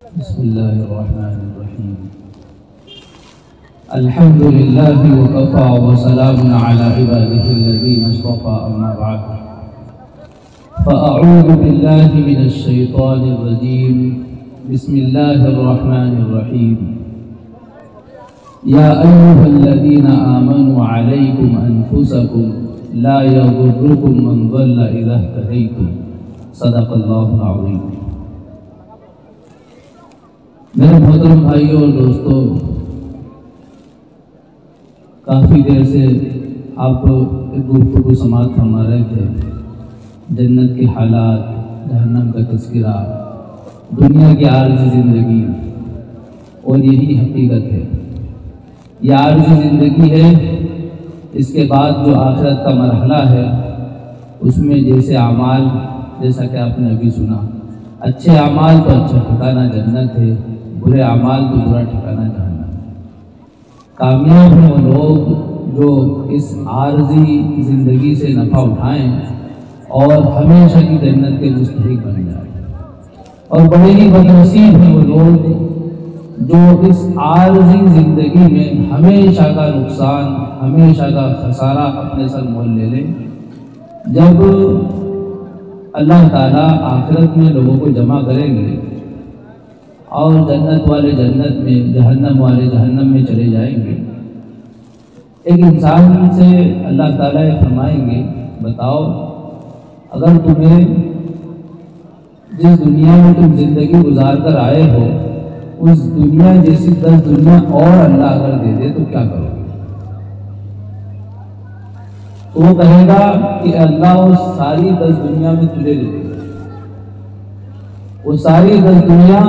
بسم الله الرحمن الرحيم. الحمد لله وكفى وسلام على عباده الذين اصطفى، أما بعد فأعوذ بالله من الشيطان الرجيم. بسم الله الرحمن الرحيم. يا أيها الذين آمنوا عليكم أنفسكم لا يضركم من ضل إذا اهتديتم. صدق الله العظيم. میرے محترم بھائیوں اور دوستوں، کافی دیر سے آپ ایک گفتگو سماعت فرما رہے تھے، جنت کے حالات، جہنم کا تذکرہ، دنیا کی عارضی زندگی، اور یہی حقیقت ہے. یہ عارضی زندگی ہے، اس کے بعد جو آخرت کا مرحلہ ہے اس میں جیسے اعمال، جیسا کہ آپ نے ابھی سنا، اچھے اعمال تو اچھا ٹھکانہ جنت ہے، برے اعمال تو برا ٹھکانہ جہنم ہے. کامیاب ہیں وہ لوگ جو اس عارضی زندگی سے نفع اٹھائیں اور ہمیشہ کی جنت کے مستحق بن جائیں، اور بڑے ہی بدنصیب ہیں وہ لوگ جو اس عارضی زندگی میں ہمیشہ کا نقصان، ہمیشہ کا خسارہ اپنے سر مول لے لیں. جب اللہ تعالیٰ آخرت میں لوگوں کو جمع کریں گے اور جنت والے جنت میں، جہنم والے جہنم میں چلے جائیں گے، ایک انسان سے اللہ تعالیٰ یہ فرمائیں گے، بتاؤ اگر تمہیں جس دنیا میں تم زندگی گزار کر آئے ہو اس دنیا جیسی 10 دنیا اور اللہ اگر دے دے تو کیا کرو گے؟ تو وہ کہے گا کہ اللہ وہ ساری 10 دنیا میں تجھے دے دے، وہ ساری 10 دنیا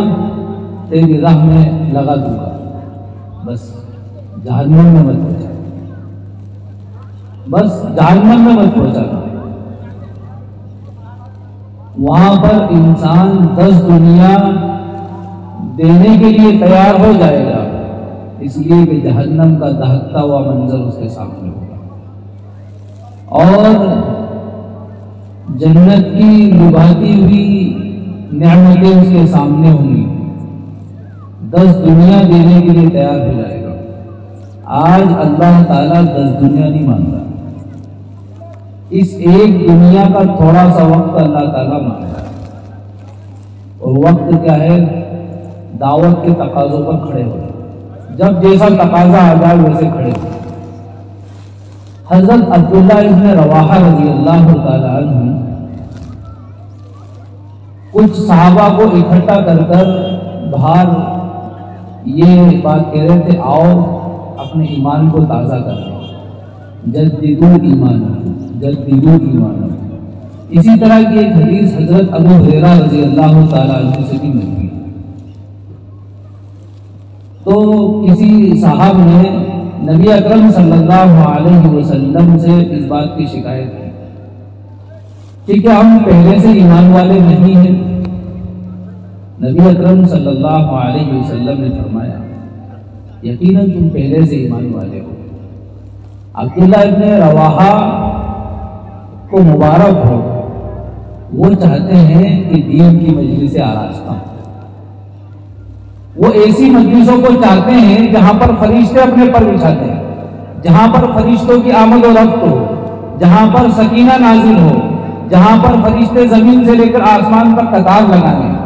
تیری راہ میں لگا دوں گا، بس جہنم میں مت پہنچا، بس جہنم میں مت پہنچا. وہاں پر انسان 10 دنیا دینے کے لیے تیار ہو جائے گا، اس لیے کہ جہنم کا دہکتا ہوا منظر اس کے سامنے ہوگا اور جنت کی لبھاتی ہوئی نعمتیں اس کے سامنے ہوں گی. 10 دنیا دینے کے لیے تیار ہو جائے گا. آج اللہ تعالیٰ 10 دنیا نہیں مانگا، اس ایک دنیا کا تھوڑا سا وقت اللہ تعالیٰ مانگا. اور وقت کیا ہے؟ دعوت کے تقاضوں پر کھڑے ہو، جب جیسا تقاضا آ جائے ویسے کھڑے ہو. حضرت عبداللہ ابن رواحہ رضی اللہ تعالیٰ عنہ کچھ صحابہ کو اکٹھا کر کر باہر یہ بات کہہ رہے تھے، آؤ اپنے ایمان کو تازہ کر لو، جددو ایمان، جددو ایمان. اسی طرح کی ایک حدیث حضرت ابو ہریرہ رضی اللہ تعالیٰ عنہ سے بھی ملتی. تو کسی صاحب نے نبی اکرم صلی اللہ علیہ وسلم سے اس بات کی شکایت کی کہ کیا ہم پہلے سے ایمان والے نہیں ہیں؟ نبی اکرم صلی اللہ علیہ وسلم نے فرمایا، یقیناً تم پہلے سے ایمان والے ہو. عبداللہ ابن رواحہ کو مبارک ہو، وہ چاہتے ہیں کہ دین کی مجلس آراستہ، وہ ایسی مجلسوں کو چاہتے ہیں جہاں پر فرشتے اپنے پر بچھاتے ہیں، جہاں پر فرشتوں کی آمد و رفت ہو، جہاں پر سکینہ نازل ہو، جہاں پر فرشتے زمین سے لے کر آسمان پر قطار لگانے.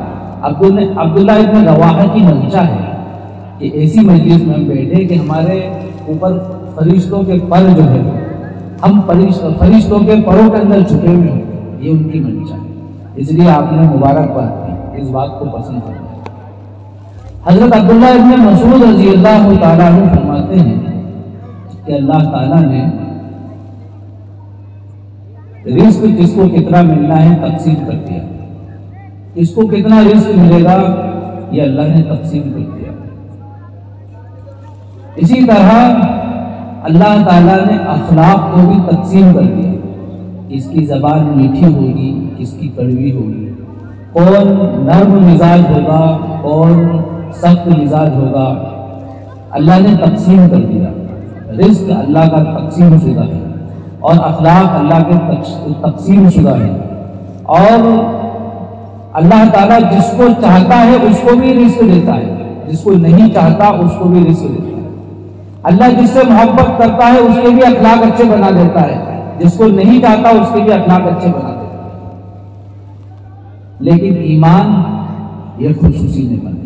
عبداللہ ابن رواحہ کی منشا ہے کہ ایسی مجلس میں ہم بیٹھے کہ ہمارے اوپر فرشتوں کے پر جو ہے، ہم فرشتوں کے پروں کے اندر چھپے ہوئے ہوں. یہ ان کی منشا ہے، اس لیے آپ نے مبارکباد کی، اس بات کو پسند کرنا. حضرت عبداللہ ابن مسعود رضی اللہ تعالیٰ عنہ فرماتے ہیں کہ اللہ تعالیٰ نے رزق جس کو کتنا ملنا ہے تقسیم کر دیا، اس کو کتنا رزق ملے گا یہ اللہ نے تقسیم کر دیا. اسی طرح اللہ تعالیٰ نے اخلاق کو بھی تقسیم کر دیا، کس کی زبان میٹھی ہوگی، کس کی کڑوی ہوگی، کون نرم مزاج ہوگا، کون سخت مزاج ہوگا. اللہ نے تقسیم کر دیا. رزق اللہ کا تقسیم شدہ ہے اور اخلاق اللہ کے تقسیم شدہ ہے. اور اللہ تعالیٰ جس کو چاہتا ہے اس کو بھی رزق دیتا ہے، جس کو نہیں چاہتا اس کو بھی رزق دیتا ہے۔ اللہ جس سے محبت کرتا ہے اس کے بھی اخلاق اچھے بنا دیتا ہے، جس کو نہیں چاہتا اس کے بھی اخلاق اچھے بنا دیتا ہے۔ لیکن ایمان یہ خصوصی نعمت ہے،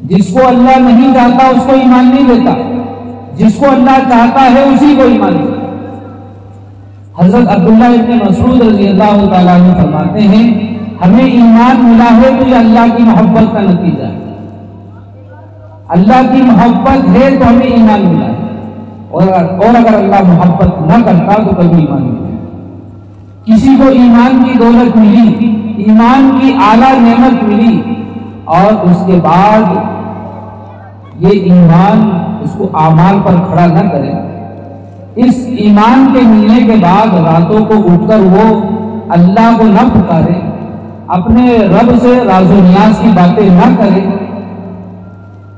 جس کو اللہ نہیں چاہتا اس کو ایمان نہیں دیتا، جس کو اللہ چاہتا ہے اسی کو ایمان دیتا۔ حضرت عبداللہ ابن مسعود رضی اللہ تعالیٰ عنہ فرماتے ہیں ہمیں ایمان ملا ہے تو یہ اللہ کی محبت کا نتیجہ ہے، اللہ کی محبت ہے تو ہمیں ایمان ملا ہے، اور اگر اللہ محبت نہ کرتا تو کبھی ایمان نہیں ملا۔ کسی کو ایمان کی دولت ملی، ایمان کی اعلیٰ نعمت ملی، اور اس کے بعد یہ ایمان اس کو اعمال پر کھڑا نہ کرے، اس ایمان کے ملنے کے بعد راتوں کو اٹھ کر وہ اللہ کو نہ پکارے، اپنے رب سے راز و نیاز کی باتیں نہ کرے،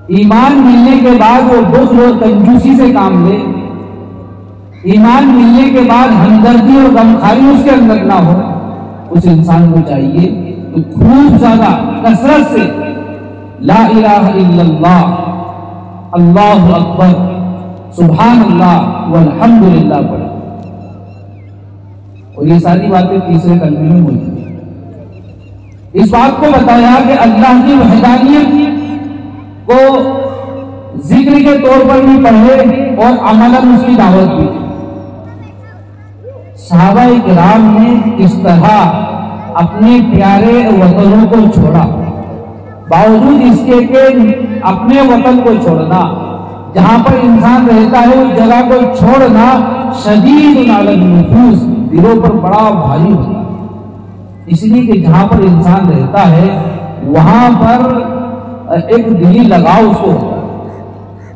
ایمان ملنے کے بعد وہ بخل اور کنجوسی سے کام لے، ایمان ملنے کے بعد ہمدردی اور غمخواری اس کے اندر نہ ہو، اس انسان کو چاہیے تو خوب زیادہ کثرت سے لا الہ الا اللہ، اللہ اکبر، سبحان اللہ والحمدللہ پڑھے، اور یہ ساری باتیں تیسرے کلمے میں موجود ہیں۔ اس بات کو بتایا کہ اللہ کی وحدانیت کو ذکر کے طور پر بھی پڑھے اور عملاً اس کی دعوت بھی۔ صحابہ کرام نے کس طرح اپنے پیارے وطنوں کو چھوڑا، باوجود اس کے کہ اپنے وطن کو چھوڑنا، جہاں پر انسان رہتا ہے اس جگہ کو چھوڑنا شدید علی النفوس، دلوں پر بڑا بھاری ہوتا ہے، اس لیے کہ جہاں پر انسان رہتا ہے وہاں پر ایک دلی لگاؤ اس کو ہوتا ہے۔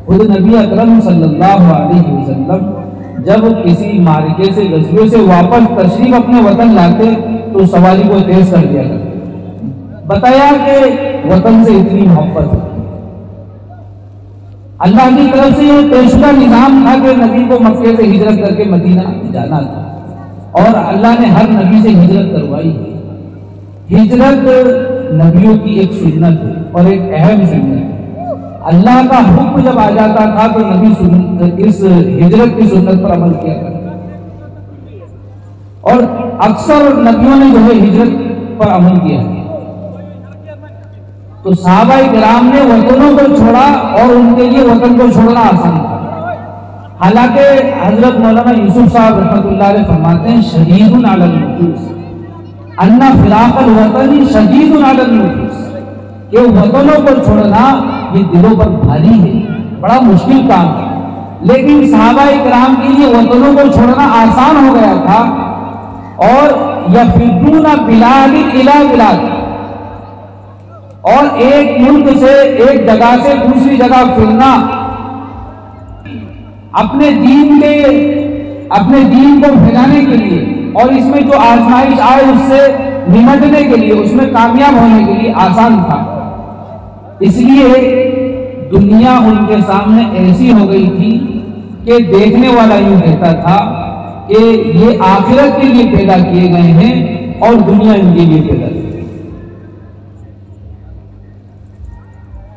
خود نبی اکرم صلی اللہ علیہ وسلم جب کسی معرکے سے غزوے سے واپس تشریف اپنے وطن لاتے تو سواری کو تیز کر دیا کرتے، بتایا کہ وطن سے اتنی محبت ہے۔ اللہ کی طرف سے یہ طے شدہ نظام تھا کہ نبی کو مکے سے ہجرت کر کے مدینہ جانا تھا، اور اللہ نے ہر نبی سے ہجرت کروائی ہے۔ ہجرت نبیوں کی ایک سنت ہے اور ایک اہم سنت ہے۔ اللہ کا حکم جب آ جاتا تھا تو نبی اس ہجرت کی سنت پر عمل کیا کرتے، اور اکثر نبیوں نے جو ہے ہجرت پر عمل کیا ہے۔ تو صحابہ کرام نے وطنوں کو چھوڑا اور ان کے لیے وطن کو چھوڑنا آسان تھا۔ حالانکہ حضرت مولانا یوسف صاحب رحمۃ اللہ علیہ فرماتے ہیں شدید علی النفوس ان فراق الوطن شدید علی النفوس، کہ وطنوں کو چھوڑنا یہ دلوں پر بھاری ہے، بڑا مشکل کام ہے، لیکن صحابہ کرام کے لیے وطنوں کو چھوڑنا آسان ہو گیا تھا۔ اور یفرون بلاد الی بلاد، اور ایک ملک سے ایک جگہ سے دوسری جگہ پھرنا، اپنے دین کو پھیلانے کے لیے، اور اس میں جو آزمائش آئے اس سے نمٹنے کے لیے، اس میں کامیاب ہونے کے لیے آسان تھا۔ اس لیے دنیا ان کے سامنے ایسی ہو گئی تھی کہ دیکھنے والا یوں کہتا تھا کہ یہ آخرت کے لیے پیدا کیے گئے ہیں اور دنیا ان کے لیے پیدا کی۔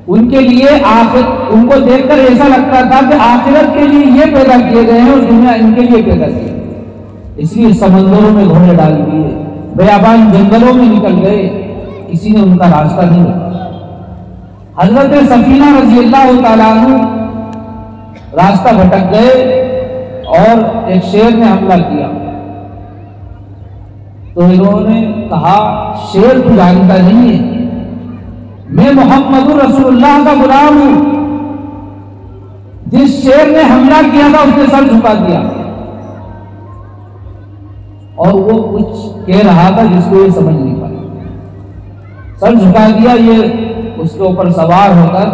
ان کے لیے ان کو دیکھ کر ایسا لگتا تھا کہ آخرت کے لیے یہ پیدا کیے گئے ہیں اور دنیا ان کے لیے پیدا کی۔ اس لیے سمندروں میں گھوڑے ڈال دیے، بیابان جنگلوں میں نکل گئے، کسی نے ان کا راستہ نہیں رکھا۔ حضرت سفینہ رضی اللہ تعالیٰ عنہ راستہ بھٹک گئے اور ایک شیر نے حملہ کیا، تو انہوں نے کہا شیر تو جانتا نہیں ہے، میں محمد رسول اللہ کا غلام ہوں۔ جس شیر نے حملہ کیا تھا اس نے سر جھکا دیا، اور وہ کچھ کہہ رہا تھا جس کو یہ سمجھ نہیں پایا، سر جھکا دیا۔ یہ اس کے اوپر سوار ہو کر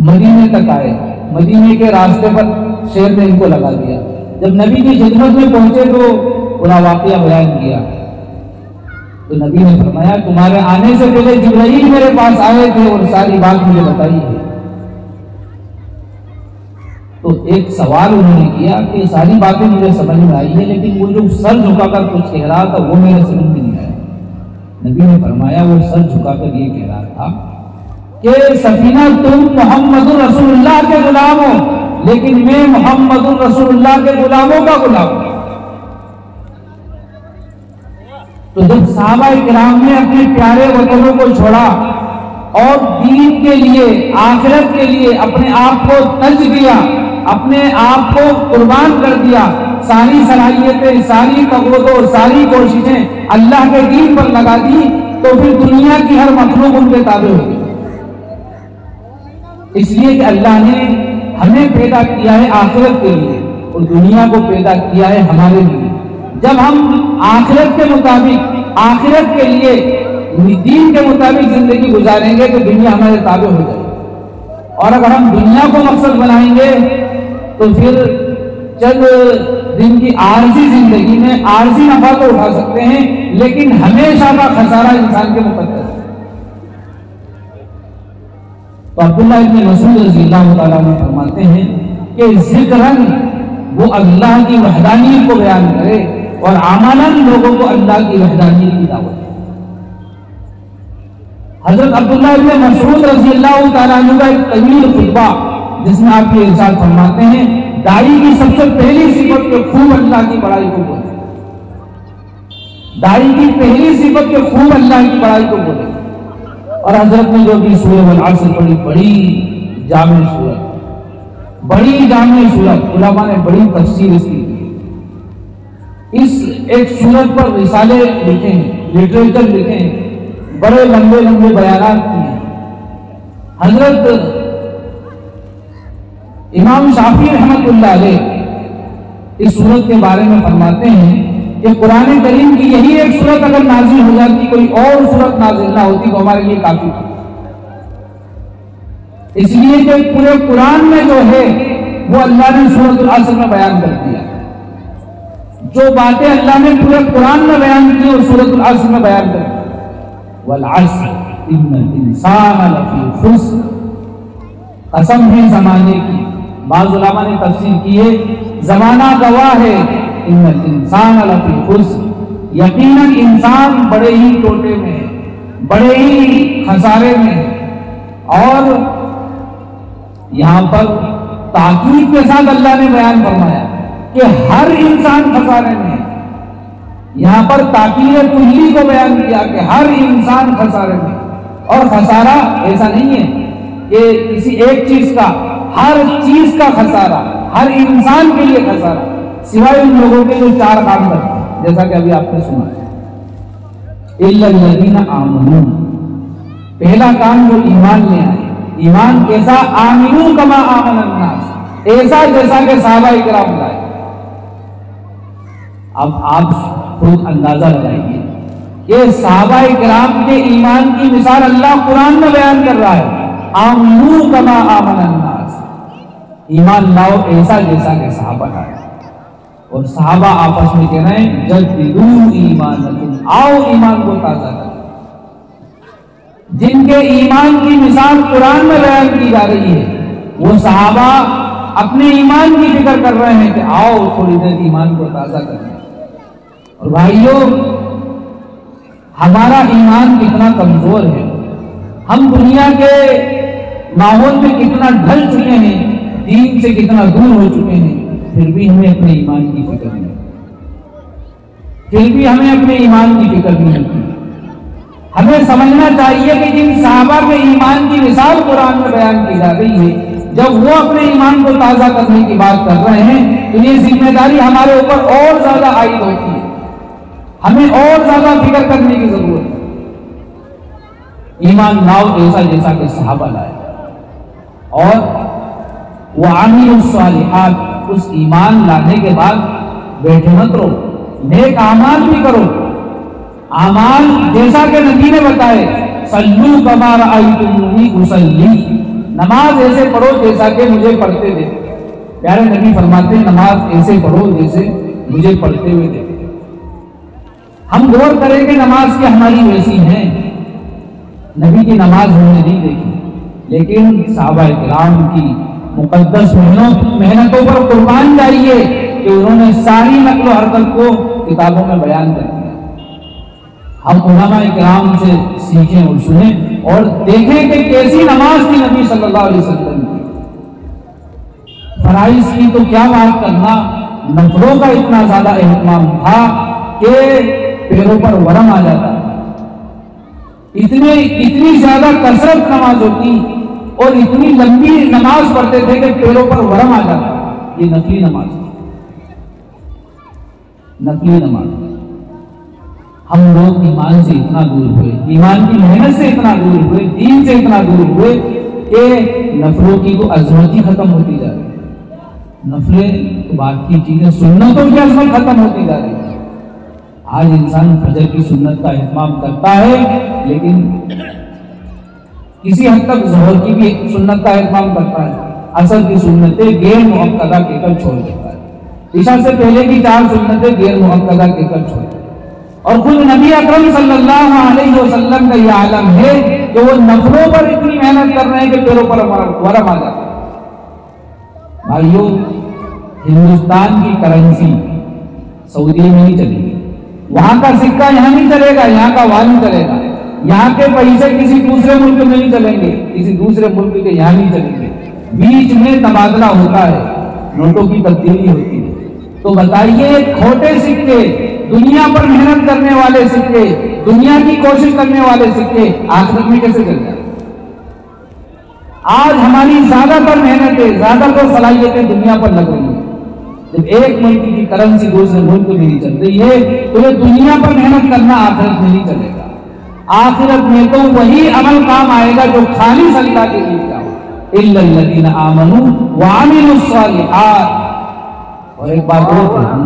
مدینے تک آئے، مدینے کے راستے پر شیر نے ان کو لگا دیا۔ جب نبی کی خدمت میں پہنچے تو پورا واقعہ بیان کیا، تو نبی نے فرمایا تمہارے آنے سے پہلے جبرائیل میرے پاس آئے تھے اور ساری بات مجھے بتائی ہے۔ تو ایک سوال انہوں نے کیا کہ ساری باتیں مجھے سمجھ میں آئی ہے، لیکن وہ جو سر جھکا کر کچھ کہہ رہا تھا وہ میرے سمجھ میں نہیں آیا۔ نبی نے فرمایا، وہ سر جھکا کر یہ کہہ رہا تھا کہ سفینہ تم محمد رسول اللہ کے غلام ہو، لیکن میں محمد رسول اللہ کے غلاموں کا غلام ہوں۔ تو جب صحابہ کرام نے اپنے پیارے وطنوں کو چھوڑا اور دین کے لیے، آخرت کے لیے اپنے آپ کو ترج کیا، اپنے آپ کو قربان کر دیا، ساری صلاحیتیں، ساری قوتیں، ساری کوششیں اللہ کے دین پر لگا دی، تو پھر دنیا کی ہر مخلوق ان کے تابع ہو گئی۔ اس لیے کہ اللہ نے ہمیں پیدا کیا ہے آخرت کے لیے اور دنیا کو پیدا کیا ہے ہمارے لیے۔ جب ہم آخرت کے مطابق، آخرت کے لیے، دین کے مطابق زندگی گزاریں گے تو دنیا ہمارے تابع ہو جائے گی، اور اگر ہم دنیا کو مقصد بنائیں گے تو پھر چند دن کی عارضی زندگی میں عارضی نفع تو اٹھا سکتے ہیں، لیکن ہمیشہ کا خسارہ انسان کے مقدر ہے۔ تو عبداللہ ابن مسعود رضی اللہ تعالیٰ عنہ فرماتے ہیں کہ ذکراً وہ اللہ کی وحدانیت کو بیان کرے اور عملاً لوگوں کو اللہ کی وحدانیت کی دعوت دے۔ حضرت عبداللہ ابن مسعود رضی اللہ تعالیٰ عنہ کا ایک طویل خطبہ جس میں آپ یہ ارشاد فرماتے ہیں، داعی کی سب سے پہلی صفت کہ خوب اللہ کی بڑائی کو بولے، داعی کی پہلی صفت کہ خوب اللہ کی بڑائی کو بولے۔ اور حضرت نے جو بھی سورہ والعصر پڑھی، بڑی جامع سورت، بڑی جامع سورت، علماء نے بڑی تفسیر اس کی کی۔ اس ایک سورت پر رسالے لکھے ہیں، لٹریچر لکھے ہیں، بڑے لمبے لمبے بیانات کیے ہیں۔ حضرت امام شافعی رحمۃ اللہ علیہ اس سورت کے بارے میں فرماتے ہیں کہ قرآن کریم کی یہی ایک سورت اگر نازل ہو جاتی، کوئی اور سورت نازل نہ ہوتی تو ہمارے لیے کافی تھی۔ اس لیے کہ پورے قرآن میں جو ہے وہ اللہ نے سورۃ العصر میں بیان کر دیا، جو باتیں اللہ نے پورے قرآن میں بیان کی اور سورۃ العصر میں بیان کر دی۔ والعصر ان الانسان لفی خسر، قسم ہے زمانے کی، بعض علماء نے تفسیر کی ہے زمانہ گواہ ہے، ان الانسان لفی خسر، یقیناً انسان بڑے ہی ٹوٹے میں ہے، بڑے ہی خسارے میں ہے۔ اور یہاں پر تاکید کے ساتھ اللہ نے بیان فرمایا کہ ہر انسان خسارے میں ہے۔ یہاں پر تاکید کلی کو بیان کیا کہ ہر انسان خسارے میں، اور خسارہ ایسا نہیں ہے کہ کسی ایک چیز کا، ہر چیز کا خسارہ، ہر انسان کے لیے خسارہ، سوائے ان لوگوں کے جو چار کام کرتے ہیں، جیسا کہ ابھی آپ نے سنا ہے۔ الا الذین آمنوا، پہلا کام جو ایمان لے آئے۔ ایمان کیسا؟ آمنوا کما آمن الناس، ایسا جیسا کہ صحابہ کرام لائے۔ اب آپ خود اندازہ لگائیے کہ صحابہ کرام کے ایمان کی مثال اللہ قرآن میں بیان کر رہا ہے، آمنوا کما آمن الناس، ایمان لاؤ ایسا جیسا کہ صحابہ لائے۔ اور صحابہ آپس میں کہہ رہے ہیں جددوا ایمانکم، آؤ ایمان کو تازہ کرو۔ جن کے ایمان کی مثال قرآن میں بیان کی جا رہی ہے، وہ صحابہ اپنے ایمان کی فکر کر رہے ہیں کہ آؤ تھوڑی دیر ایمان کو تازہ کریں۔ اور بھائیوں، ہمارا ایمان کتنا کمزور ہے، ہم دنیا کے ماحول میں کتنا ڈھل چکے ہیں، دین سے کتنا دور ہو چکے ہیں، پھر بھی ہمیں اپنے ایمان کی فکر نہیں، پھر بھی ہمیں اپنے ایمان کی فکر نہیں ہوتی۔ ہمیں سمجھنا چاہیے کہ جن صحابہ کے ایمان کی مثال قرآن میں بیان کی جا رہی ہے، جب وہ اپنے ایمان کو تازہ کرنے کی بات کر رہے ہیں تو یہ ذمہ داری ہمارے اوپر اور زیادہ عائد ہوتی ہے، ہمیں اور زیادہ فکر کرنے کی ضرورت ہے۔ ایمان لاؤ ایسا جیسا کہ صحابہ لائے، اور وَعَمِلُوا الصَّالِحَاتِ، اس ایمان لانے کے بعد بیٹھے مت رہو، نیک اعمال بھی کرو، اعمال جیسا کہ نبی نے بتائے، صلوا کما رأیتمونی اصلی، نماز ایسے پڑھو جیسا کہ مجھے پڑھتے دیکھو۔ پیارے نبی فرماتے ہیں نماز ایسے پڑھو جیسے مجھے پڑھتے ہوئے دیکھو۔ ہم غور کریں کہ نماز کی ہماری ویسی ہیں، نبی کی نماز ہم نے نہیں دیکھی، لیکن صحابہ کرام کی مقدس محنتوں پر قربان جائیے کہ انہوں نے ساری نقل و حرکت کو کتابوں میں بیان کر دیا۔ ہم علماء کرام سے سیکھیں اور سنیں اور دیکھیں کہ کیسی نماز تھی نبی صلی اللہ علیہ وسلم کی۔ فرائض کی تو کیا بات کرنا، نفلوں کا اتنا زیادہ اہتمام تھا کہ پیروں پر ورم آ جاتا، اتنی زیادہ کثرت نماز ہوتی اور اتنی لمبی نماز پڑھتے تھے کہ پیروں پر ورم آ جاتا۔ یہ نفلی نماز، نفلی نماز۔ ہم لوگ ایمان سے اتنا دور ہوئے، ایمان کی محنت سے اتنا دور ہوئے، دین سے اتنا دور ہوئے کہ نفلوں کی تو عظمت ہی ختم ہوتی جا رہی ہے۔ نفلیں تو بات کی چیزیں، سنتوں کی عظمت ختم ہوتی جا رہی ہے۔ آج انسان فجر کی سنت کا اہتمام کرتا ہے لیکن کسی حد تک ظہر کی بھی سنت کا اہتمام کرتا ہے، عصر کی سنتیں غیر مؤکدہ کے کر چھوڑ دیتا ہے، عشاء سے پہلے کی 4 سنتیں غیر مؤکدہ کے کر چھوڑ دیتا ہے۔ اور خود نبی اکرم صلی اللہ علیہ وسلم کا یہ عالم ہے کہ وہ نفلوں پر اتنی محنت کر رہے ہیں کہ پیروں پر ورم آ جاتا ہے۔ بھائیو، ہندوستان کی کرنسی سعودی میں نہیں چلے گی، وہاں کا سکہ یہاں نہیں چلے گا، یہاں کا وال نہیں چلے گا، یہاں کے پیسے کسی دوسرے ملک میں نہیں چلیں گے، کسی دوسرے ملک کے یہاں نہیں چلیں گے، بیچ میں تبادلہ ہوتا ہے، نوٹوں کی تبدیلی ہوتی ہے۔ تو بتائیے، کھوٹے سکے، دنیا پر محنت کرنے والے سکے، دنیا کی کوشش کرنے والے سکے آخرت میں کیسے چل جائیں؟ آج ہماری زیادہ تر محنتیں، زیادہ تر صلاحیتیں دنیا پر لگ رہی ہیں۔ جب ایک ملک کی کرنسی دوسرے ملک میں نہیں چل رہی ہے تو یہ دنیا پر محنت کرنا آخرت میں نہیں چلے گا۔ آخرت میں تو وہی عمل کام آئے گا جو خالص اللہ کے لیے کیا ہو، الا الذین آمنوا وعملوا الصالحات۔ اور ایک بات اور کہوں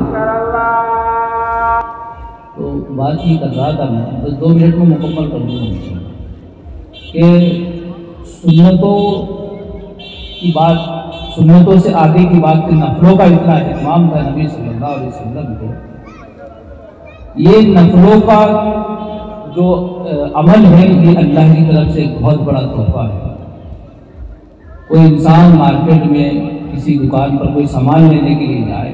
تو بات ہی کر رہا تھا میں، بس 2 منٹ میں مکمل کر دوں گا کہ سنتوں کی بات، سنتوں سے آگے کی بات، نفلوں کا اتنا اہتمام تھا نبی صلی اللہ علیہ وسلم کو۔ یہ نفلوں کا جو عمل ہے یہ اللہ کی طرف سے ایک بہت بڑا تحفہ ہے۔ کوئی انسان مارکیٹ میں کسی دکان پر کوئی سامان لینے کے لیے جائے،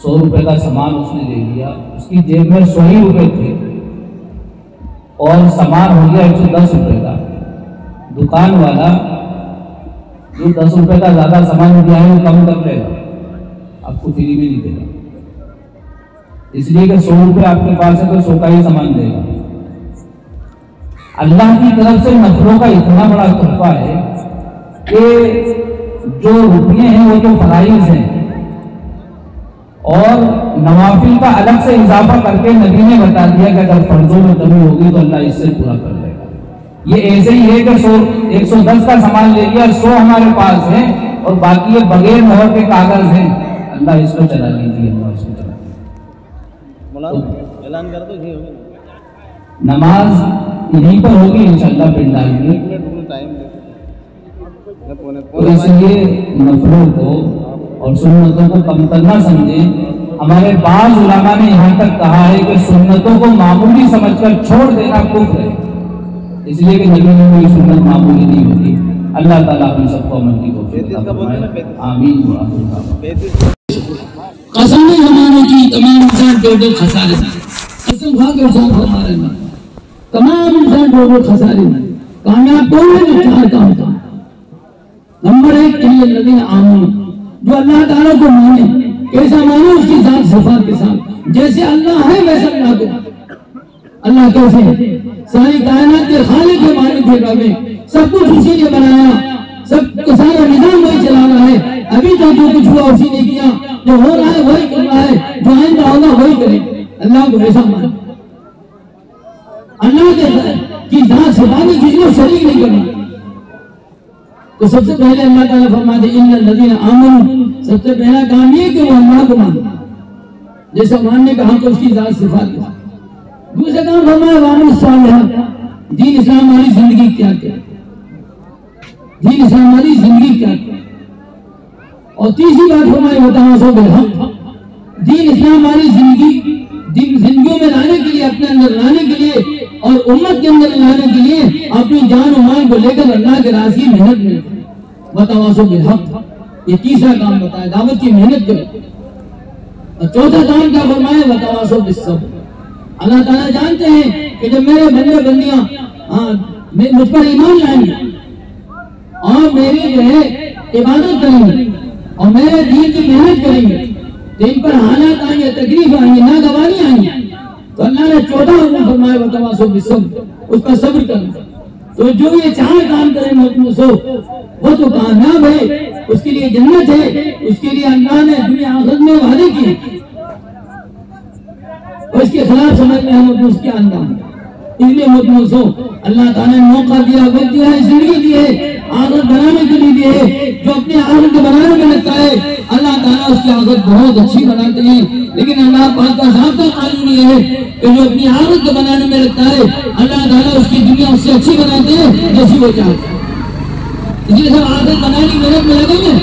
100 روپے کا سامان اس نے لے لیا، اس کی جیب میں 100 ہی روپے تھے اور سامان ہو گیا 110 روپے کا۔ دکان والا جو 10 روپے کا زیادہ سامان دیا ہے وہ کم کر لے گا، آپ کو فری میں نہیں دے گا، اس لیے کہ 100 روپے آپ کے پاس ہے تو 100 کا ہی سامان دے گا۔ اللہ کی طرف سے نفلوں کا اتنا بڑا تحفہ ہے کہ جو روپیے ہیں وہ تو فرائض ہیں اور نوافل کا الگ سے اضافہ کر کے نبی نے بتا دیا کہ اگر فرضوں میں کمی ہوگی تو اللہ اس سے پورا کر لے گا۔ یہ ایسے ہی ہے کہ 110 کا سامان لے لیا، 100 ہمارے پاس ہیں اور باقی یہ بغیر مہر کے کاغذ ہیں، اللہ اس کو چلا لیجیے، اللہ اس کو چلا لیجیے۔ اعلان کر دو، نماز یہیں پر ہوگی انشاءاللہ پنڈال میں، تو اس لیے نفلوں کو اور سنتوں کو کمتر نہ سمجھیں۔ ہمارے بعض علماء نے یہاں تک کہا ہے کہ سنتوں کو معمولی سمجھ کر چھوڑ دینا کفر ہے، اس لیے کہ نبی میں کوئی سنت معمولی نہیں ہوتی۔ اللہ تعالیٰ ہم سب کو عمل کی توفیق عطا فرمائے، آمین۔ قسم زمانے کی تمام انسان ڈوبے خسارے میں، قسم کھا کے ارشاد فرما رہے ہیں تمام انسان ڈوبے خسارے میں، کامیاب کون ہے جو چار کام ہوتا ہے۔ نمبر 1 الذین آمنوا، جو اللہ تعالیٰ کو مانے، کیسا مانے؟ اس کی ذات صفات کے ساتھ، جیسے اللہ ہے ویسے اللہ کو۔ اللہ کیسے ہے؟ ساری کائنات کے خالق کے مالک کے رب ہے، سب کچھ اسی نے بنایا، سب کا سارا نظام وہی چلا رہا ہے۔ ابھی تو جو کچھ ہوا اسی نے کیا، جو ہو رہا ہے وہی کر رہا ہے، جو آئندہ ہوگا وہی کرے۔ اللہ کو ایسا مانے، اللہ کی ذات صفات میں کسی کو شریک نہیں کرنا۔ تو سب سے پہلے اللہ تعالیٰ فرماتے ہیں ان الذین آمنوا، سب سے پہلا کام یہ کہ وہ اللہ کو مانے، جیسا ماننے کا حق اس کی ذات صفات کا۔ دوسرا کام فرمایا وعملوا الصالحات، دین اسلام والی زندگی کیا کیا، دین اسلام والی زندگی کیا کیا۔ اور تیسری بات فرمائی وتواصوا بالحق، دین اسلام والی زندگی زندگیوں میں لانے کے لیے، اپنے اندر لانے کے لیے اور امت کے اندر لانے کے لیے اپنی جان و مال کو لے کر اللہ کے راستے کی محنت میں وتواصوا بالحق، یہ تیسرا کام بتایا، دعوت کی محنت کرو۔ اور چوتھا کام کیا فرمایا وتواصوا بالصبر، اللہ تعالیٰ جانتے ہیں کہ جب میرے بندے بندیاں مجھ پر ایمان لائیں گے اور میری جو ہے عبادت کریں گے اور میرے دین کی محنت کریں گے تو ان پر حالات آئیں گے، تکلیف آئیں گے، ناگواری آئیں گے، تو اللہ نے 14 حکم فرمائے وتواصوا بالصبر، اس پر صبر کرنا۔ تو جو یہ 4 کام کریں مطمئن وہ تو کامیاب ہے، اس کے لیے جنت ہے، اس کے لیے اللہ نے دنیا آخرت میں وعدے کیے، اور اس کے خلاف سمجھ میں ہم اس کے اندام اس لیے مطمئن اللہ تعالیٰ نے موقع دیا، وقت دیا ہے، زندگی دی ہے، عادت بنانے کے لیے دی ہے۔ جو اپنی عادت بنانے میں لگتا ہے اللہ تعالیٰ اس کی عادت بہت اچھی بناتے ہیں، لیکن اللہ پاک کا ضابطہ قانون یہ ہے کہ جو اپنی عادت بنانے میں لگتا ہے اللہ تعالیٰ اس کی دنیا اس سے اچھی بناتے ہیں جیسی وہ چاہتے ہیں۔ اس لیے سب عادت بنانے کی محنت میں لگیں گے،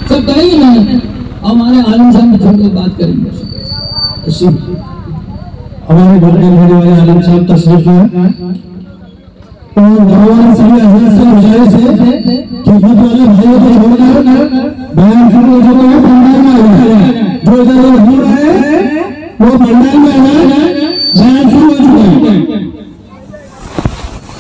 سب کریں گے محنت، اور ہمارے عالم صاحب بھی تھوڑی بات کریں گے۔ ہمارے گھر کے بڑے والے عالم صاحب تشریف ہیں اور نوجوان سبھی حضرت سے گزارش ہے کہ خود والے بھائیوں کو چھوڑ کر بیان شروع ہو چکا ہے، پنڈال میں آ گیا، جو ادھر ہو رہا ہے وہ پنڈال میں آنا، بیان شروع ہو چکا ہے۔